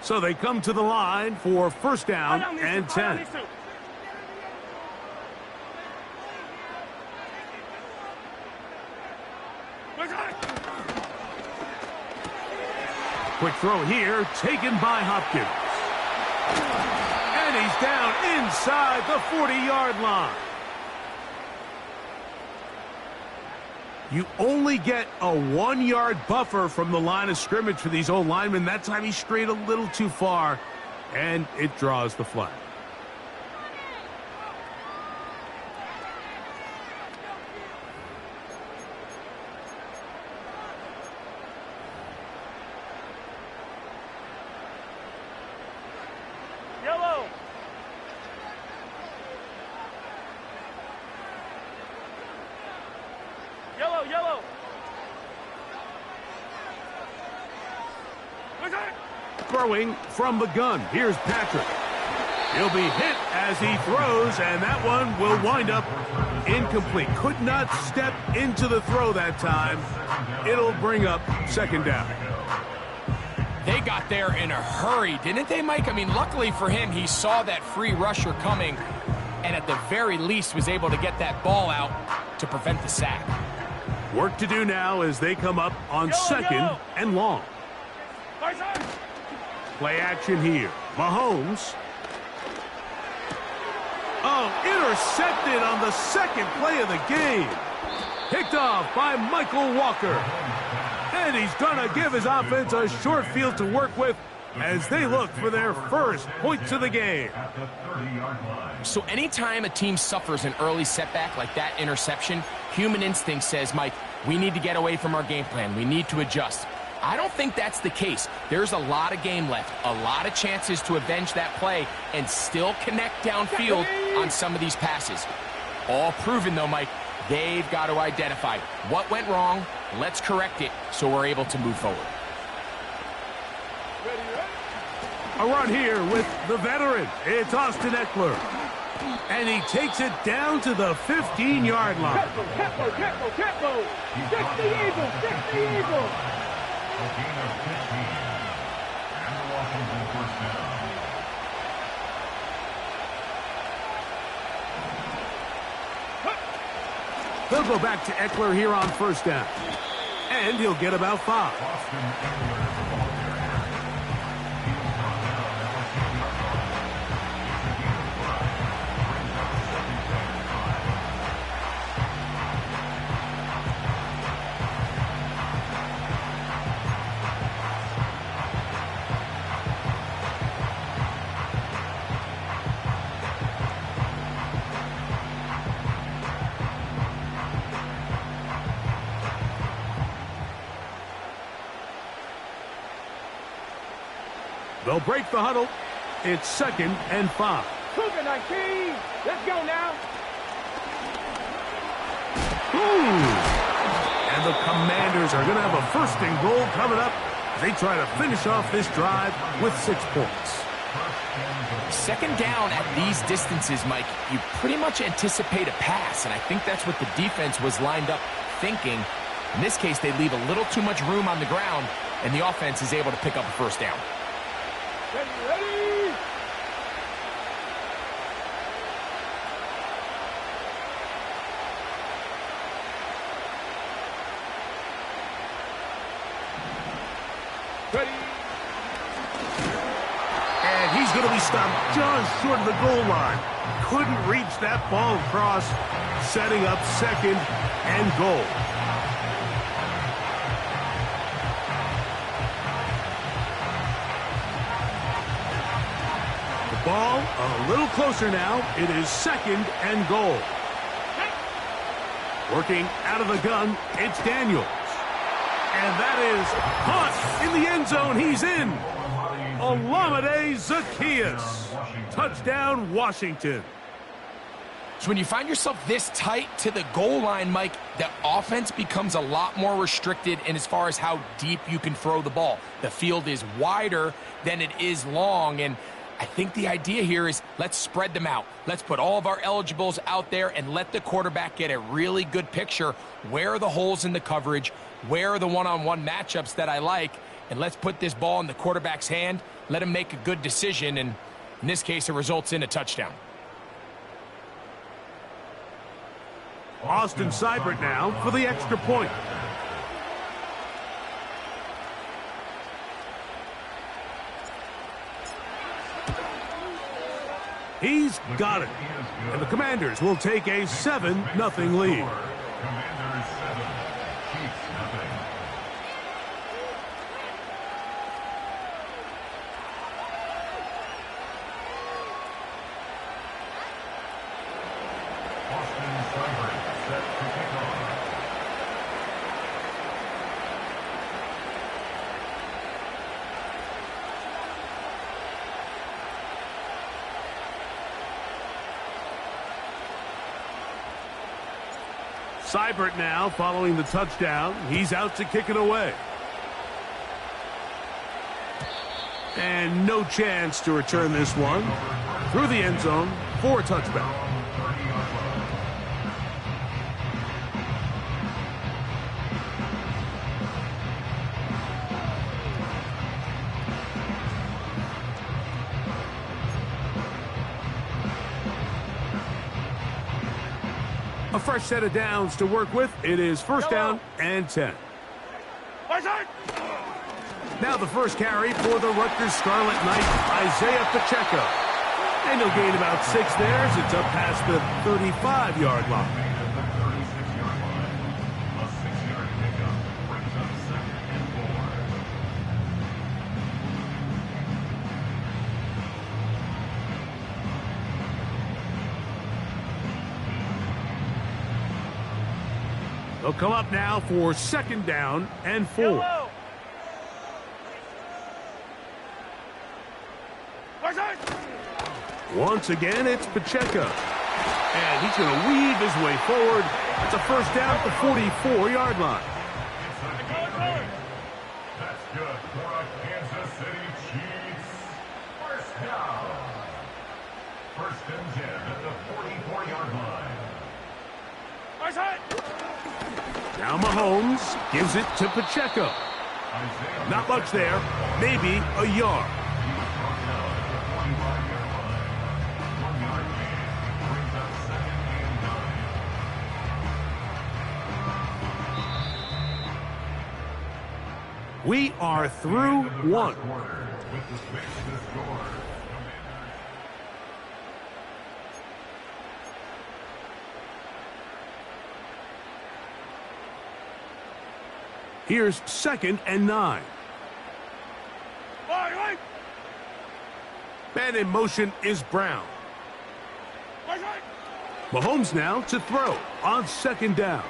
So they come to the line for first down and 10. Quick throw here, taken by Hopkins. And he's down inside the 40-yard line. You only get a 1-yard buffer from the line of scrimmage for these old linemen. That time he strayed a little too far, and it draws the flag. Yellow. Yellow, yellow. Throwing from the gun. Here's Patrick. He'll be hit as he throws, and that one will wind up incomplete. Could not step into the throw that time. It'll bring up second down. They got there in a hurry, didn't they, Mike? I mean, luckily for him, he saw that free rusher coming and at the very least was able to get that ball out to prevent the sack. Work to do now as they come up on second and long. Play action here. Mahomes. Oh, intercepted on the second play of the game. Picked off by Michael Walker. And he's going to give his offense a short field to work with as they look for their first points of the game. So anytime a team suffers an early setback like that interception, human instinct says, Mike, we need to get away from our game plan. We need to adjust. I don't think that's the case. There's a lot of game left, a lot of chances to avenge that play and still connect downfield on some of these passes. All proven, though, Mike, they've got to identify what went wrong, let's correct it so we're able to move forward. A run here with the veteran. It's Austin Eckler. And he takes it down to the 15-yard line. Tempo. Stick the Eagles. A gain of 15. And the Washington first down. They'll go back to Eckler here on first down. And he'll get about 5. Austin Eckler is the ball carrier. He was brought down at the 10-yard line. It's a gain of 5. Brings up second down and 5. They'll break the huddle. It's second and 5. Cougar 19. Let's go now. And the Commanders are going to have a first and goal coming up. They try to finish off this drive with 6 points. Second down at these distances, Mike, you pretty much anticipate a pass, and I think that's what the defense was lined up thinking. In this case, they leave a little too much room on the ground, and the offense is able to pick up a first down. Ready. And he's going to be stopped just short of the goal line. Couldn't reach that ball across, setting up second and goal. The ball a little closer now. It is second and goal. Working out of the gun, it's Daniels. And that is caught in the end zone. He's in. Olamide Zaccheaus. Touchdown, Washington. So when you find yourself this tight to the goal line, Mike, the offense becomes a lot more restricted in as far as how deep you can throw the ball. The field is wider than it is long, and I think the idea here is let's spread them out. Let's put all of our eligibles out there and let the quarterback get a really good picture. Where are the holes in the coverage? Where are the one-on-one matchups that I like? And let's put this ball in the quarterback's hand let him make a good decision, and in this case, it results in a touchdown. Austin Seibert now for the extra point. He's got it. And the Commanders will take a 7-0 lead. Commanders 7, Chiefs nothing. Austin Seibert set to kick off. Seibert now following the touchdown. He's out to kick it away. And no chance to return this one through the end zone for a touchback. A fresh set of downs to work with. It is first down and 10. Now the first carry for the Rutgers Scarlet Knights, Isaiah Pacheco. And he'll gain about 6 there as it's up past the 35-yard line. At the 36-yard line, a 6-yard pickup brings up 2nd and 4. They'll come up now for 2nd down and 4. Once again, it's Pacheco. And he's going to weave his way forward. It's a first down at the 44-yard line. That's good for a Kansas City Chiefs. First down. 1st and 10 at the 44-yard line. Now Mahomes gives it to Pacheco. Isaiah Not much there. Maybe a yard. We are through one. Here's 2nd and 9. Man in motion is Brown. Mahomes now to throw on 2nd down.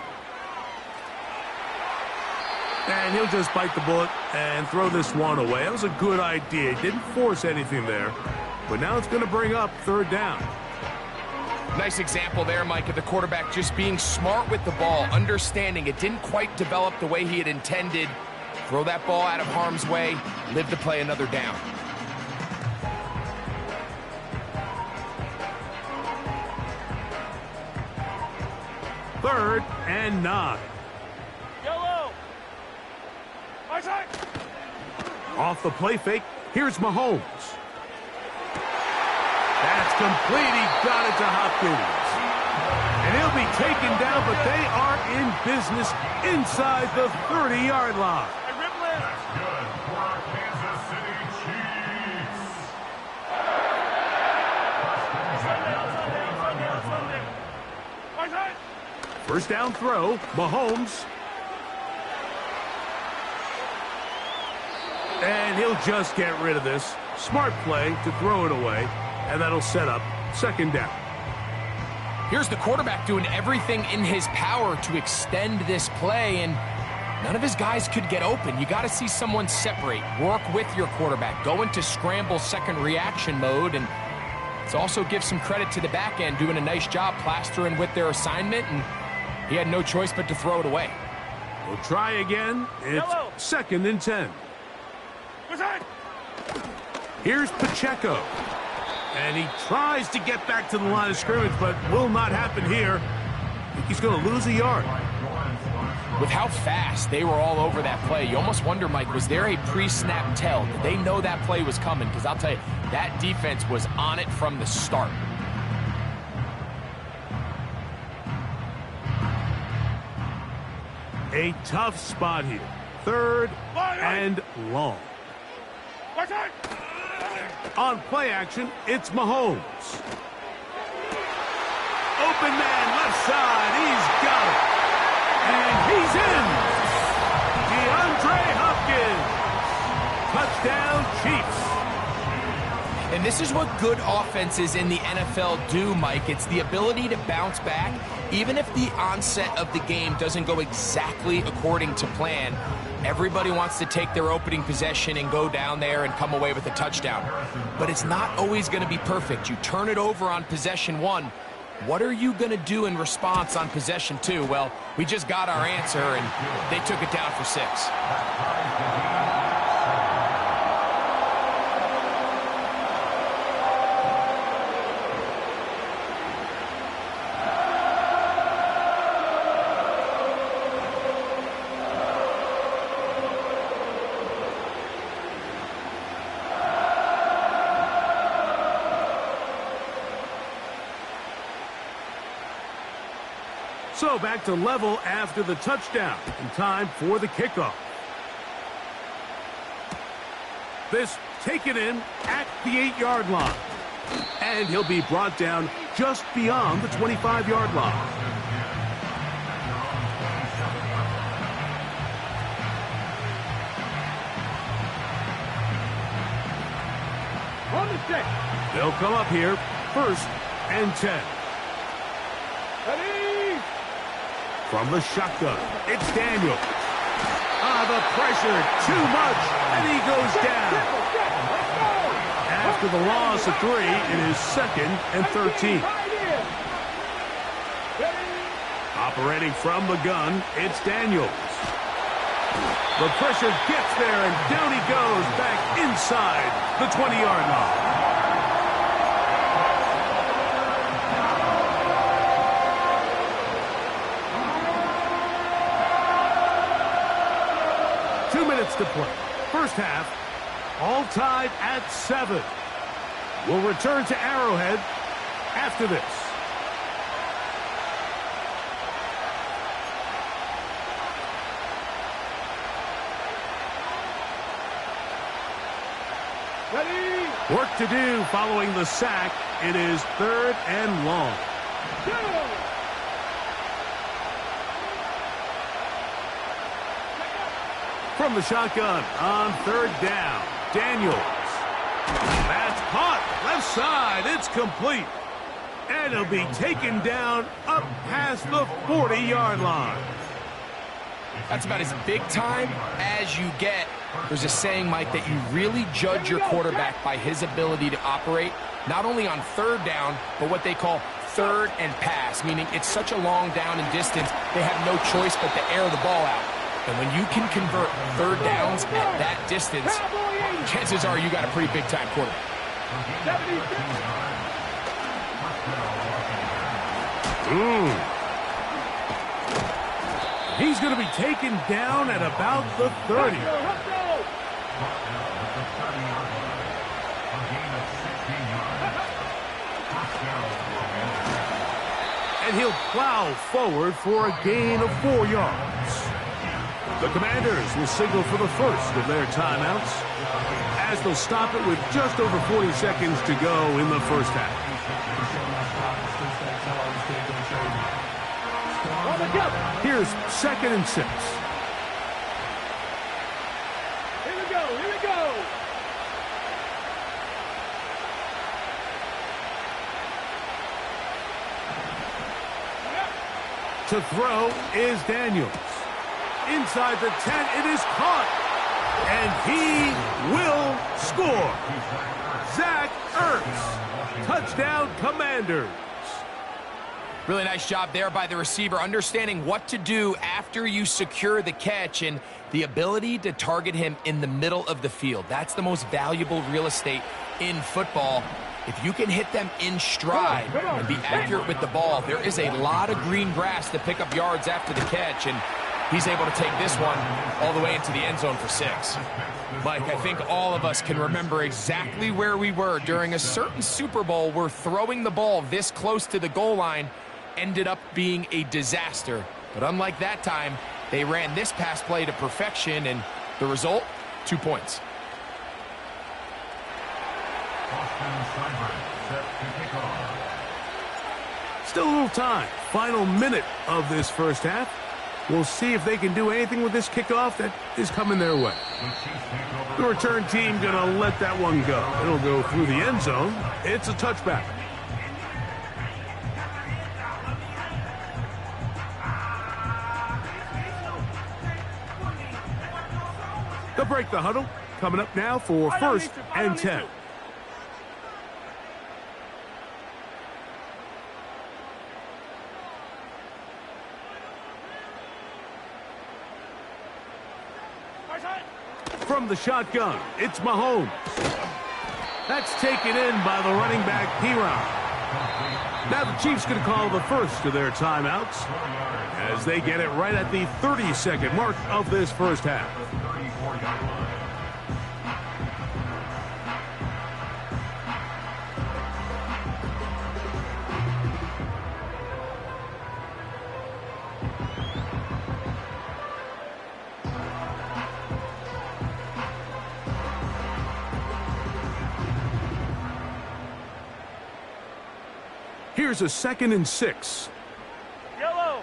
And he'll just bite the bullet and throw this one away. That was a good idea. Didn't force anything there. But now it's going to bring up 3rd down. Nice example there, Mike, of the quarterback just being smart with the ball, understanding it didn't quite develop the way he had intended. Throw that ball out of harm's way, live to play another down. Third and 9. Off the play fake, here's Mahomes. That's complete. He got it to Hopkins. And he'll be taken down, but they are in business inside the 30-yard line. That's good for our Kansas City Chiefs. First down throw, Mahomes. And he'll just get rid of this. Smart play to throw it away, and that'll set up 2nd down. Here's the quarterback doing everything in his power to extend this play, and none of his guys could get open. You got to see someone separate, work with your quarterback, go into scramble second reaction mode, and it's also give some credit to the back end doing a nice job plastering with their assignment, and he had no choice but to throw it away. We'll try again. It's 2nd and 10. Here's Pacheco. And he tries to get back to the line of scrimmage, but will not happen here. I think he's going to lose a yard. With how fast they were all over that play, you almost wonder, Mike, was there a pre-snap tell? Did they know that play was coming? Because I'll tell you, that defense was on it from the start. A tough spot here. 3rd and long. On play action, it's Mahomes. Open man, left side. He's got it. And he's in. DeAndre Hopkins. Touchdown, Chiefs. And this is what good offenses in the NFL do, Mike. It's the ability to bounce back, even if the onset of the game doesn't go exactly according to plan. Everybody wants to take their opening possession and go down there and come away with a touchdown. But it's not always going to be perfect. You turn it over on possession 1. What are you going to do in response on possession 2? Well, we just got our answer, and they took it down for 6. So back to level after the touchdown, and time for the kickoff. This taken in at the 8-yard line. And he'll be brought down just beyond the 25-yard line. On the stick. They'll come up here, 1st and 10. Ready? From the shotgun, it's Daniel. The pressure, too much, and he goes down. After the loss of 3, it is 2nd and 13. Operating from the gun, it's Daniels. The pressure gets there, and down he goes back inside the 20-yard line. To play. First half, all tied at 7. We'll return to Arrowhead after this. Ready? Work to do following the sack. It is 3rd and long. Go! From the shotgun on 3rd down, Daniels. That's caught. Left side. It's complete. And it'll be taken down up past the 40-yard line. That's about as big time as you get. There's a saying, Mike, that you really judge your quarterback by his ability to operate, not only on 3rd down, but what they call 3rd and pass, meaning it's such a long down and distance, they have no choice but to air the ball out. And when you can convert 3rd downs at that distance, chances are you got a pretty big-time quarterback. He's going to be taken down at about the 30. And he'll plow forward for a gain of 4 yards. The Commanders will signal for the first of their timeouts as they'll stop it with just over 40 seconds to go in the first half. Here's 2nd and 6. Here we go, here we go. To throw is Daniels. Inside the 10, it is caught. And he will score. Zach Ertz. Touchdown, Commanders. Really nice job there by the receiver, understanding what to do after you secure the catch and the ability to target him in the middle of the field. That's the most valuable real estate in football. If you can hit them in stride and be accurate with the ball, there is a lot of green grass to pick up yards after the catch, and he's able to take this one all the way into the end zone for 6. Mike, I think all of us can remember exactly where we were during a certain Super Bowl where throwing the ball this close to the goal line ended up being a disaster. But unlike that time, they ran this pass play to perfection, and the result, 2 points. Still a little time. Final minute of this first half. We'll see if they can do anything with this kickoff that is coming their way. The return team going to let that one go. It'll go through the end zone. It's a touchback. They'll break the huddle. Coming up now for 1st and 10. From the shotgun, it's Mahomes. That's taken in by the running back, P-Round. Now the Chiefs going to call the first of their timeouts as they get it right at the 30-second mark of this first half. Here's a 2nd and 6. Yellow.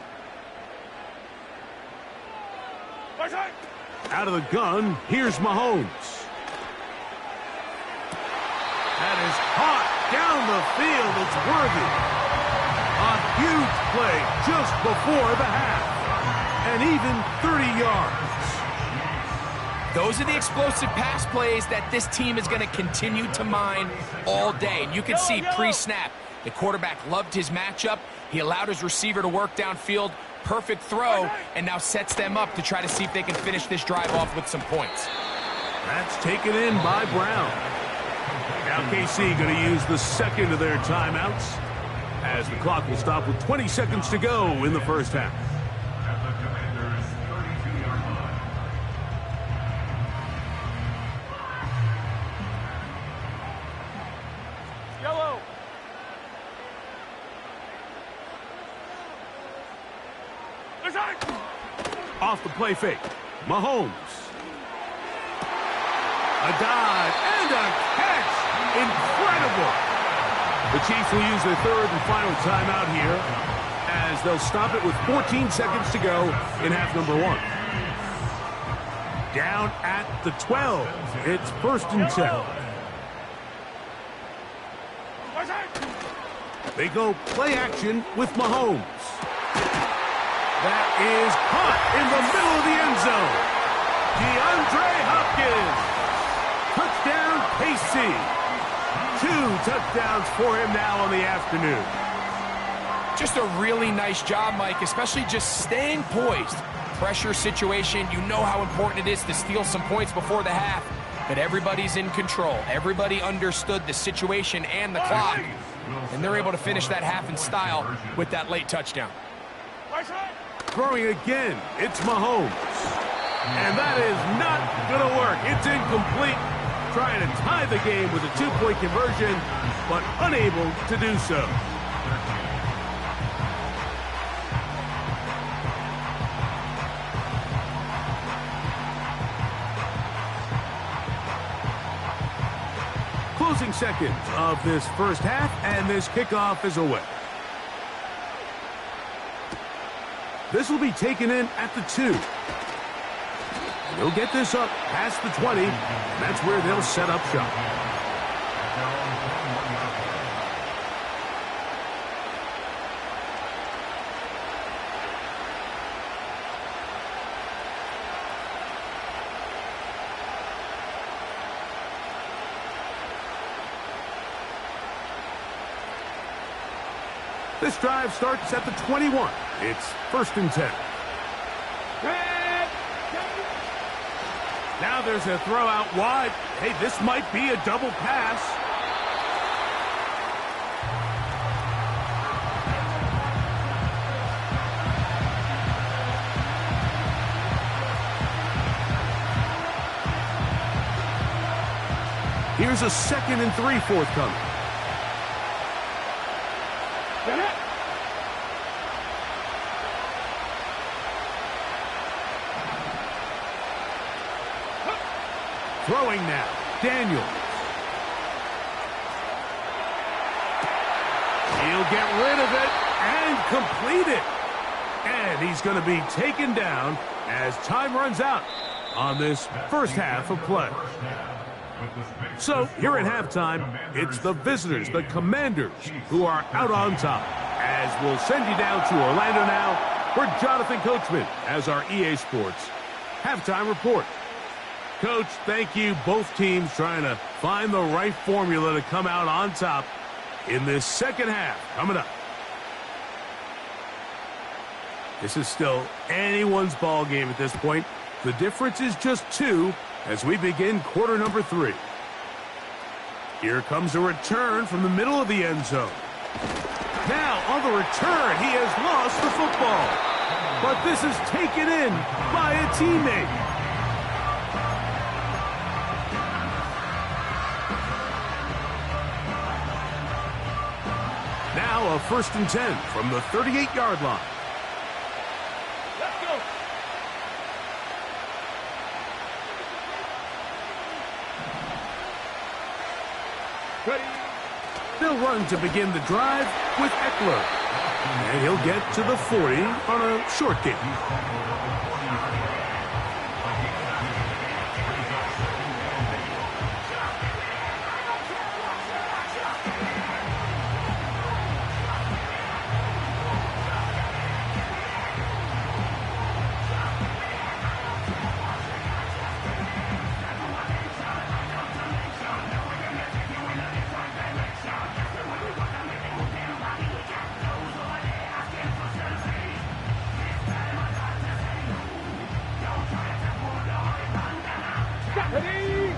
Out of the gun, here's Mahomes. That is caught down the field. It's worthy. A huge play just before the half. And even 30 yards. Those are the explosive pass plays that this team is going to continue to mine all day. And you can see pre-snap, the quarterback loved his matchup. He allowed his receiver to work downfield. Perfect throw, and now sets them up to try to see if they can finish this drive off with some points. That's taken in by Brown. Now KC going to use the 2nd of their timeouts as the clock will stop with 20 seconds to go in the first half. Off the play fake, Mahomes. A dive and a catch. Incredible. The Chiefs will use their 3rd and final timeout here as they'll stop it with 14 seconds to go in half number 1. Down at the 12. It's 1st and 10. They go play action with Mahomes. That is caught in the middle of the end zone. DeAndre Hopkins. Touchdown, KC. 2 touchdowns for him now on the afternoon. Just a really nice job, Mike, especially just staying poised. Pressure situation, you know how important it is to steal some points before the half. But everybody's in control. Everybody understood the situation and the clock. And they're able to finish that half in style with that late touchdown. Throwing again, it's Mahomes. And that is not going to work. It's incomplete. Trying to tie the game with a 2-point conversion, but unable to do so. Closing seconds of this first half, and this kickoff is away. This will be taken in at the 2. They'll get this up past the 20. And that's where they'll set up shop. This drive starts at the 21. It's 1st and 10. Now there's a throw out wide. Hey, this might be a double pass. Here's a 2nd and 3 forthcoming. Throwing now, Daniels. He'll get rid of it and complete it. And he's going to be taken down as time runs out on this first half of play. So here at halftime, it's the visitors, the Commanders, who are out on top. As we'll send you down to Orlando now, where Jonathan Coachman has our EA Sports halftime report. Coach, thank you. Both teams trying to find the right formula to come out on top in this second half. Coming up. This is still anyone's ball game at this point. The difference is just 2 as we begin quarter number 3. Here comes a return from the middle of the end zone. Now on the return, he has lost the football. But this is taken in by a teammate. Now a 1st and 10 from the 38-yard line. Let's go. Ready. They'll run to begin the drive with Eckler. And he'll get to the 40 on a short gain.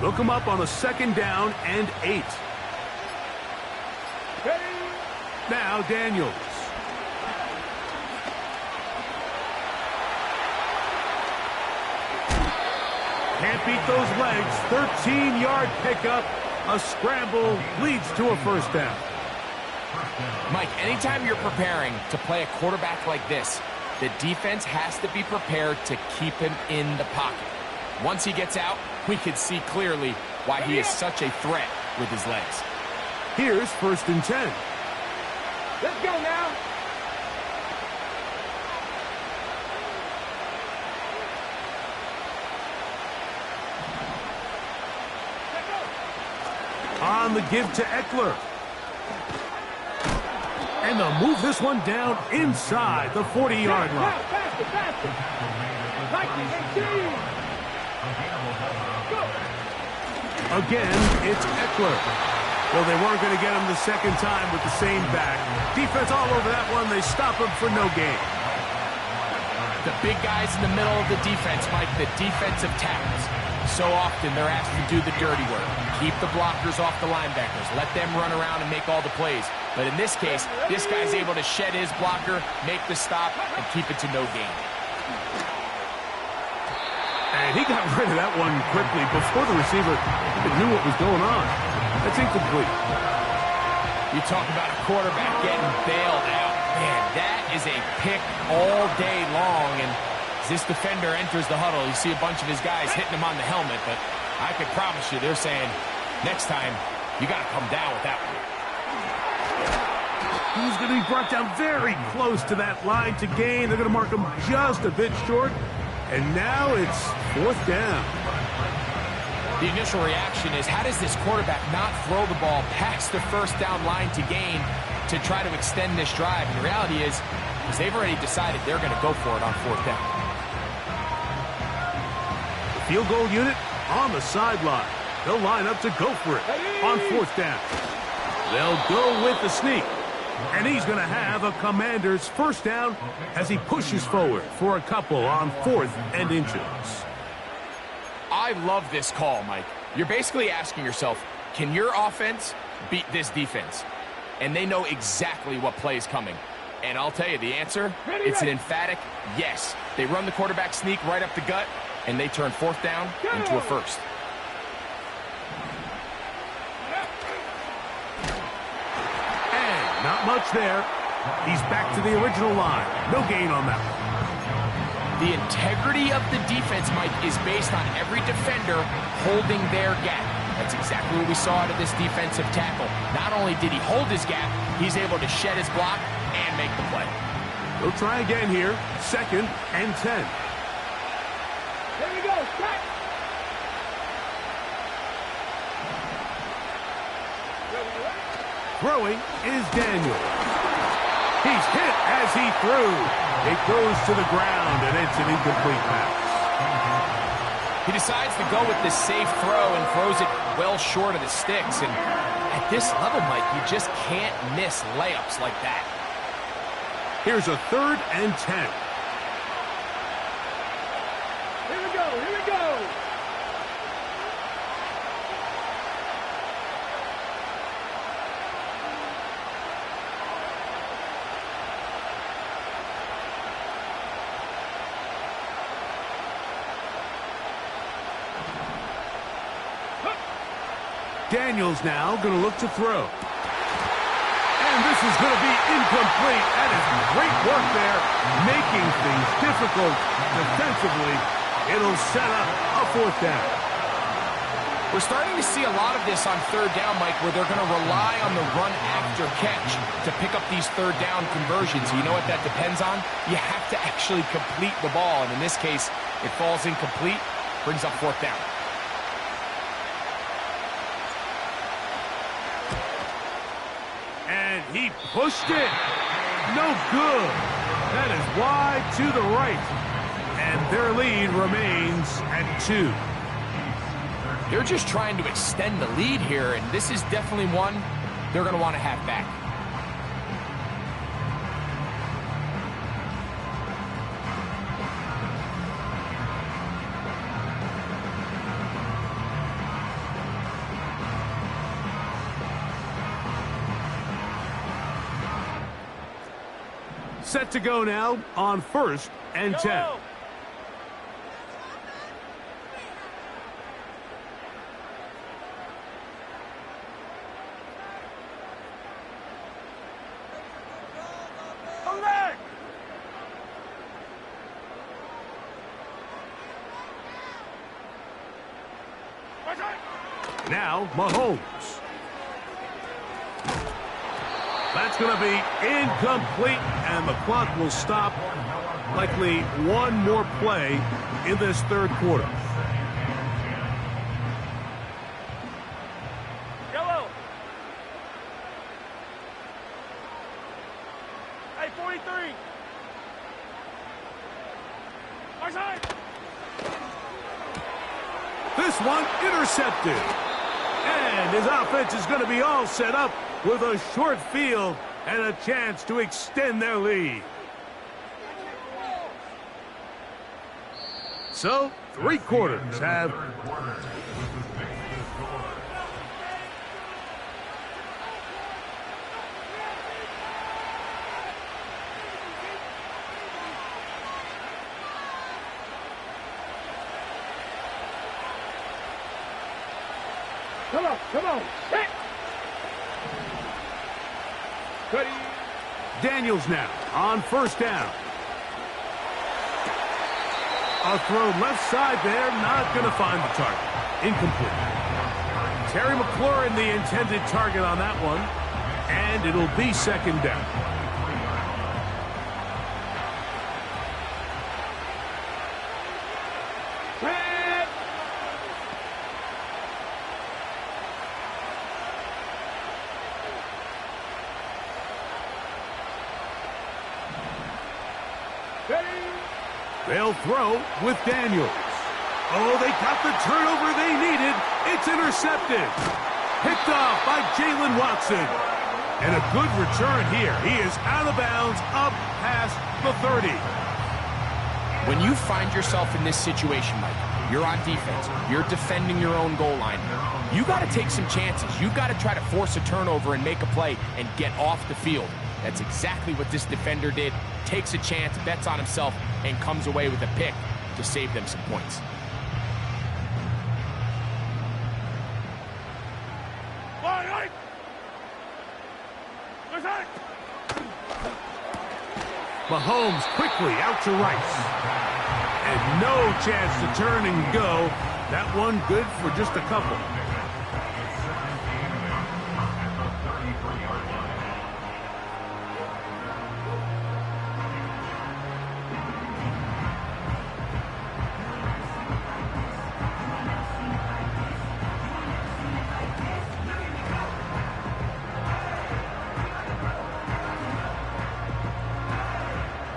Look him up on a 2nd down and 8. Ready. Now Daniels. Can't beat those legs. 13-yard pickup. A scramble leads to a 1st down. Mike, anytime you're preparing to play a quarterback like this, the defense has to be prepared to keep him in the pocket. Once he gets out, we can see clearly why he is such a threat with his legs. Here's 1st and 10. Let's go now. Let's go. On the give to Eckler. And they'll move this one down inside the 40-yard line. Faster, faster. 19, 18. Again, it's Eckler. Well, they weren't going to get him the 2nd time with the same back. Defense all over that one. They stop him for no gain. The big guys in the middle of the defense, Mike, the defensive tackles. So often they're asked to do the dirty work. Keep the blockers off the linebackers. Let them run around and make all the plays. But in this case, this guy's able to shed his blocker, make the stop, and keep it to no gain. And he got rid of that one quickly before the receiver knew what was going on. That's incomplete. You talk about a quarterback getting bailed out. Man, that is a pick all day long. And as this defender enters the huddle, you see a bunch of his guys hitting him on the helmet. But I can promise you, they're saying, next time, you got to come down with that one. He's going to be brought down very close to that line to gain. They're going to mark him just a bit short. And now it's 4th down. The initial reaction is, how does this quarterback not throw the ball past the 1st down line to gain to try to extend this drive? And the reality is they've already decided they're going to go for it on 4th down. Field goal unit on the sideline. They'll line up to go for it on 4th down. They'll go with the sneak. And he's going to have a Commander's 1st down as he pushes forward for a couple on 4th and inches. I love this call, Mike. You're basically asking yourself, can your offense beat this defense? And they know exactly what play is coming. And I'll tell you the answer, it's an emphatic yes. They run the quarterback sneak right up the gut, and they turn 4th down into a 1st. much there. He's back to the original line. No gain on that one. The integrity of the defense, Mike, is based on every defender holding their gap. That's exactly what we saw out of this defensive tackle. Not only did he hold his gap, he's able to shed his block and make the play. We'll try again here. 2nd and 10. Here we go. Back. Throwing is Daniel. He's hit as he threw. It goes to the ground, and it's an incomplete pass. He decides to go with this safe throw and throws it well short of the sticks. And at this level, Mike, you just can't miss layups like that. Here's a 3rd and 10. Here we go. Here we go. Daniels now going to look to throw. And this is going to be incomplete. That is great work there, making things difficult defensively. It'll set up a 4th down. We're starting to see a lot of this on 3rd down, Mike, where they're going to rely on the run after catch to pick up these 3rd down conversions. You know what that depends on? You have to actually complete the ball. And in this case, it falls incomplete, brings up 4th down. And he pushed it. No good. That is wide to the right. And their lead remains at 2. They're just trying to extend the lead here, and this is definitely one they're going to want to have back. Set to go now on 1st and 10. Now, Mahomes. That's going to be incomplete, and the clock will stop. Likely one more play in this 3rd quarter. Yellow. Hey, 43. Our side. This one intercepted. And his offense is going to be all set up with a short field and a chance to extend their lead. So, 3 quarters have... Come on. Hit. Cuddy. Daniels now on 1st down. A throw left side there, not going to find the target. Incomplete. Terry McLaurin the intended target on that one, and it'll be 2nd down. They'll throw with Daniels. Oh, they got the turnover they needed. It's intercepted. Picked off by Jalen Watson. And a good return here. He is out of bounds up past the 30. When you find yourself in this situation, Mike, you're on defense, you're defending your own goal line, you got to take some chances. You got to try to force a turnover and make a play and get off the field. That's exactly what this defender did. Takes a chance, bets on himself, and comes away with a pick to save them some points. Mahomes quickly out to Rice. And no chance to turn and go. That one good for just a couple.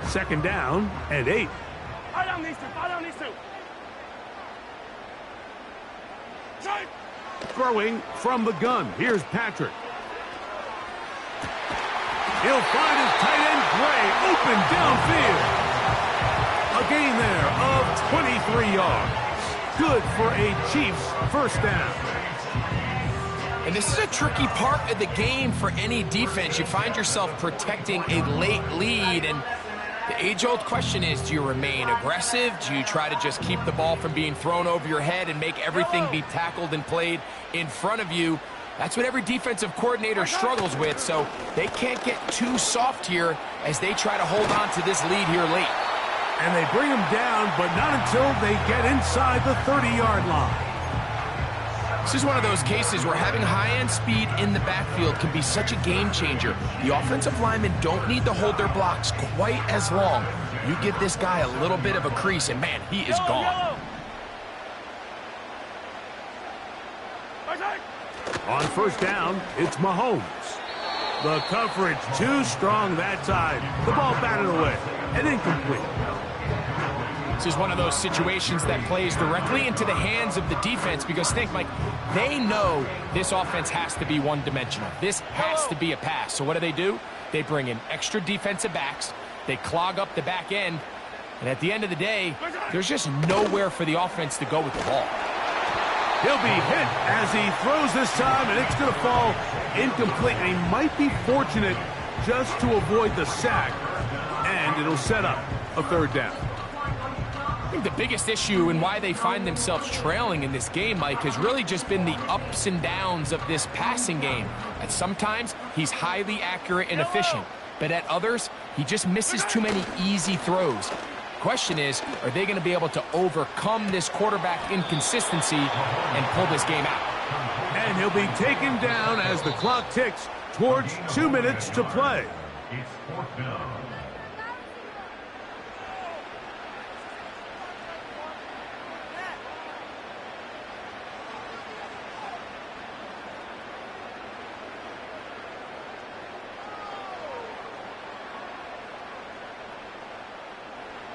Second down and 8. Fire down these two. Fire down these two. Shine. Throwing from the gun. Here's Patrick. He'll find his tight end Gray open downfield. A gain there of 23 yards. Good for a Chiefs first down. And this is a tricky part of the game for any defense. You find yourself protecting a late lead, and the age-old question is, do you remain aggressive? Do you try to just keep the ball from being thrown over your head and make everything be tackled and played in front of you? That's what every defensive coordinator struggles with, so they can't get too soft here as they try to hold on to this lead here late. And they bring him down, but not until they get inside the 30-yard line. This is one of those cases where having high-end speed in the backfield can be such a game changer. The offensive linemen don't need to hold their blocks quite as long. You give this guy a little bit of a crease, and man, he is gone. On first down, it's Mahomes. The coverage too strong that time. The ball batted away and incomplete. This is one of those situations that plays directly into the hands of the defense because think, Mike, they know this offense has to be one-dimensional. This has to be a pass. So what do? They bring in extra defensive backs. They clog up the back end. And at the end of the day, there's just nowhere for the offense to go with the ball. He'll be hit as he throws this time, and it's going to fall incomplete. And he might be fortunate just to avoid the sack, and it'll set up a third down. I think the biggest issue and why they find themselves trailing in this game, Mike, has really just been the ups and downs of this passing game. At sometimes, he's highly accurate and efficient, but at others, he just misses too many easy throws. Question is, are they going to be able to overcome this quarterback inconsistency and pull this game out? And he'll be taken down as the clock ticks towards 2 minutes to play. It's fourth down.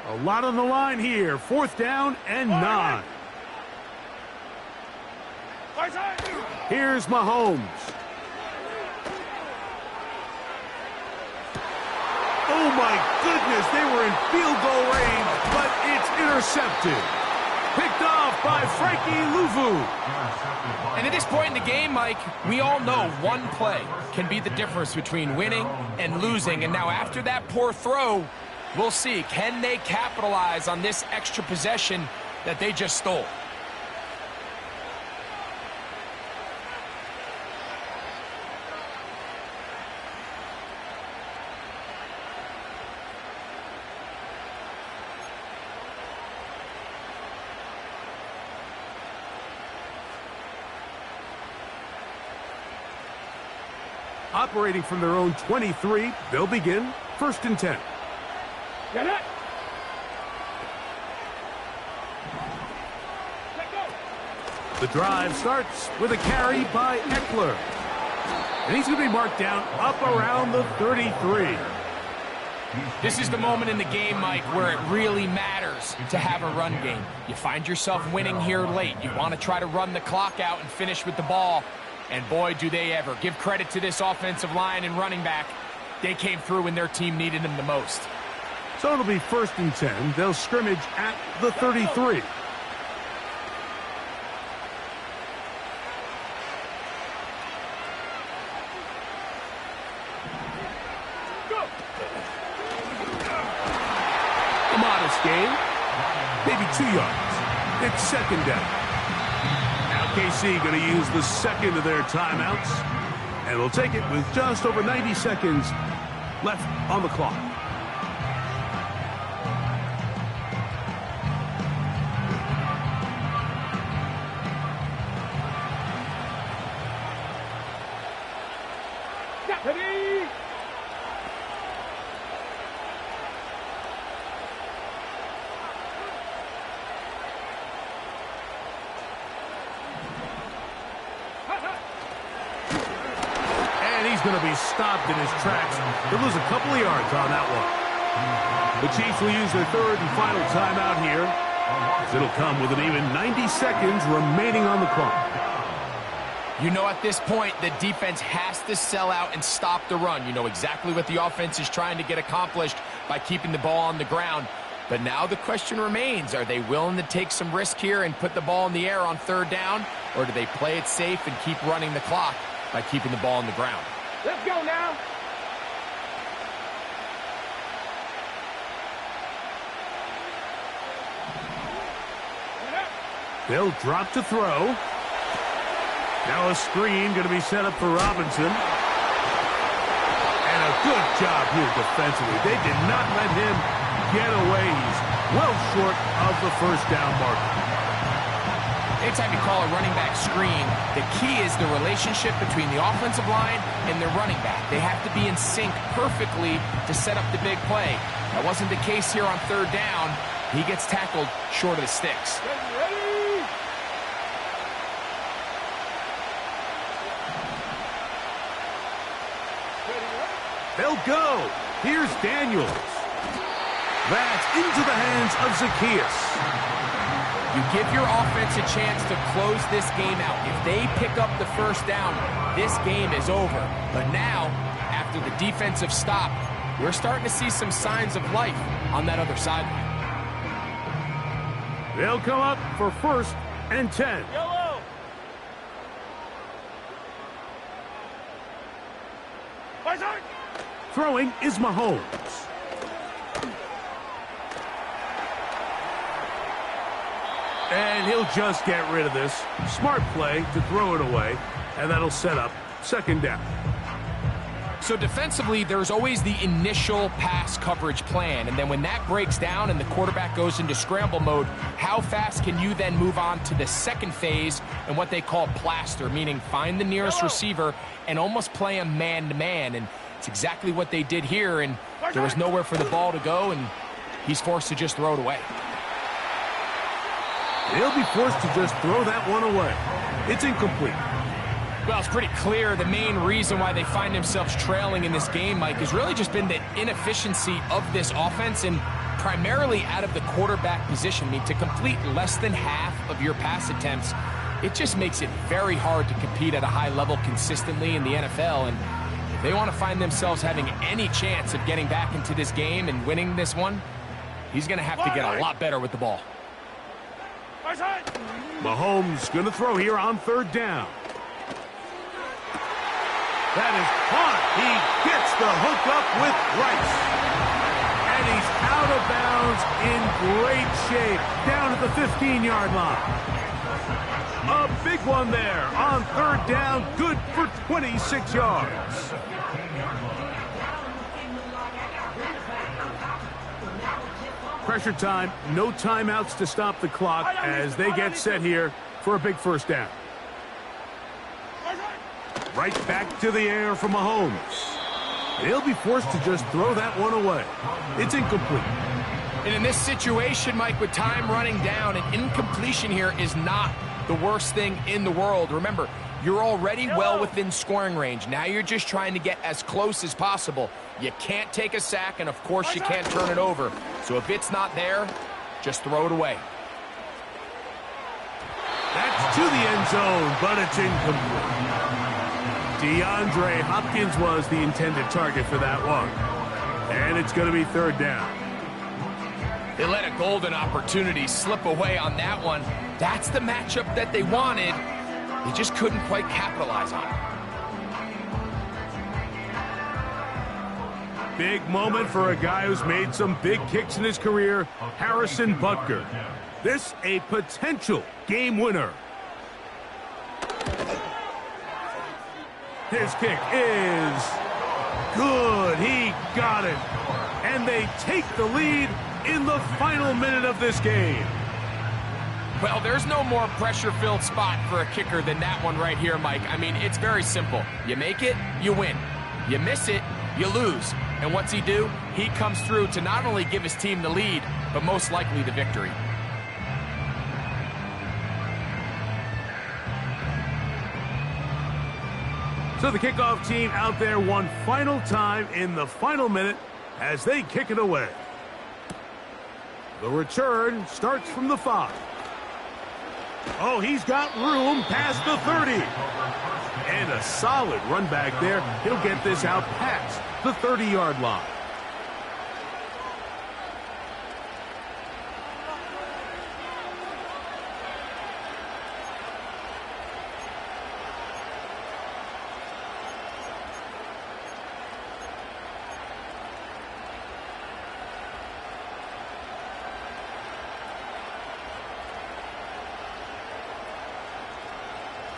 A lot on the line here. Fourth down and 9. Here's Mahomes. Oh, my goodness. They were in field goal range, but it's intercepted. Picked off by Frankie Louvu. And at this point in the game, Mike, we all know one play can be the difference between winning and losing. And now after that poor throw, we'll see, can they capitalize on this extra possession that they just stole? Operating from their own 23, they'll begin first and 10. Get it. The drive starts with a carry by Eckler. And he's going to be marked down up around the 33. This is the moment in the game, Mike, where it really matters to have a run game. You find yourself winning here late. You want to try to run the clock out and finish with the ball. And boy, do they ever. Give credit to this offensive line and running back. They came through when their team needed them the most. So it'll be first and 10. They'll scrimmage at the 33. A modest gain. Maybe 2 yards. It's second down. Now KC going to use the second of their timeouts. And we'll take it with just over 90 seconds left on the clock. he's going to be stopped in his tracks. He'll lose a couple of yards on that one. The Chiefs will use their third and final timeout here. It'll come with an even 90 seconds remaining on the clock. You know, at this point, the defense has to sell out and stop the run. You know exactly what the offense is trying to get accomplished by keeping the ball on the ground. But now the question remains, are they willing to take some risk here and put the ball in the air on third down? Or do they play it safe and keep running the clock by keeping the ball on the ground? Let's go now. They'll drop to throw. Now a screen going to be set up for Robinson. And a good job here defensively. They did not let him get away. He's well short of the first down marker. Anytime you call a running back screen, the key is the relationship between the offensive line and their running back. They have to be in sync perfectly to set up the big play. That wasn't the case here on third down. He gets tackled short of the sticks. Ready? They'll go. Here's Daniels. That's into the hands of Zacchaeus. You give your offense a chance to close this game out. If they pick up the first down, this game is over. But now, after the defensive stop, we're starting to see some signs of life on that other sideline. They'll come up for 1st and 10. Yellow. Right. Throwing is Mahomes. And he'll just get rid of this. Smart play to throw it away, and that'll set up 2nd down. So defensively, there's always the initial pass coverage plan, and then when that breaks down and the quarterback goes into scramble mode, how fast can you then move on to the second phase and what they call plaster, meaning find the nearest receiver and almost play a man-to-man, and it's exactly what they did here, and there was nowhere for the ball to go, and he's forced to just throw it away. He'll be forced to just throw that one away. It's incomplete. Well, it's pretty clear the main reason why they find themselves trailing in this game, Mike, has really just been the inefficiency of this offense and primarily out of the quarterback position. I mean, to complete less than half of your pass attempts, it just makes it very hard to compete at a high level consistently in the NFL. And if they want to find themselves having any chance of getting back into this game and winning this one, he's going to have to get a lot better with the ball. Mahomes going to throw here on 3rd down. That is caught. He gets the hook up with Rice. And he's out of bounds in great shape down at the 15-yard line. A big one there on 3rd down. Good for 26 yards. Pressure time. No timeouts to stop the clock as they get set here for a big 1st down. Right back to the air for Mahomes. He'll be forced to just throw that one away. It's incomplete. And in this situation, Mike, with time running down, an incompletion here is not the worst thing in the world. Remember, you're already well within scoring range. Now you're just trying to get as close as possible. You can't take a sack, and of course you can't turn it over. So if it's not there, just throw it away. That's to the end zone, but it's incomplete. DeAndre Hopkins was the intended target for that one. And it's going to be 3rd down. They let a golden opportunity slip away on that one. That's the matchup that they wanted. They just couldn't quite capitalize on it. Big moment for a guy who's made some big kicks in his career, Harrison Butker. This a potential game winner. His kick is good. He got it. And they take the lead in the final minute of this game. Well, there's no more pressure-filled spot for a kicker than that one right here, Mike. I mean, it's very simple. You make it, you win. You miss it, you lose. And what's he do? He comes through to not only give his team the lead, but most likely the victory. So the kickoff team out there one final time in the final minute as they kick it away. The return starts from the 5. Oh, he's got room past the 30. And a solid run back there. He'll get this out past the 30-yard line.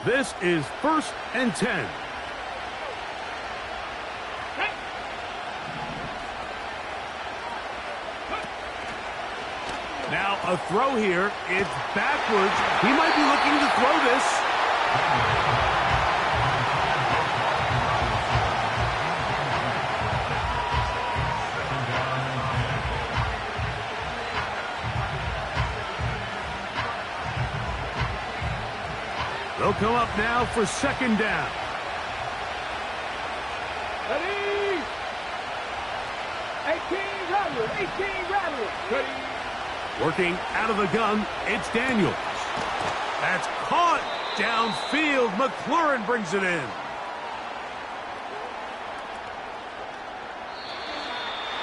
This is 1st and 10. Now a throw here. It's backwards. He might be looking to throw this. They'll come up now for 2nd down. Ready? 18 rattle, 18 rattle. Ready? Working out of the gun, it's Daniels. That's caught downfield. McLaurin brings it in.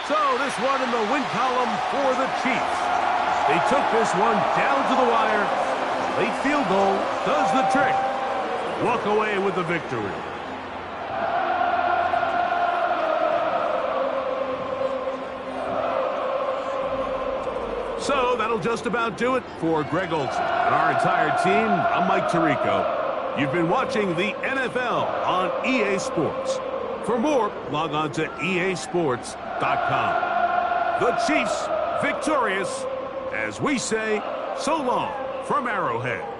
So this one in the win column for the Chiefs. They took this one down to the wire. Late field goal does the trick. Walk away with the victory. So that'll just about do it for Greg Olson and our entire team. I'm Mike Tirico. You've been watching the NFL on EA Sports. For more, log on to easports.com. The Chiefs victorious as we say so long from Arrowhead.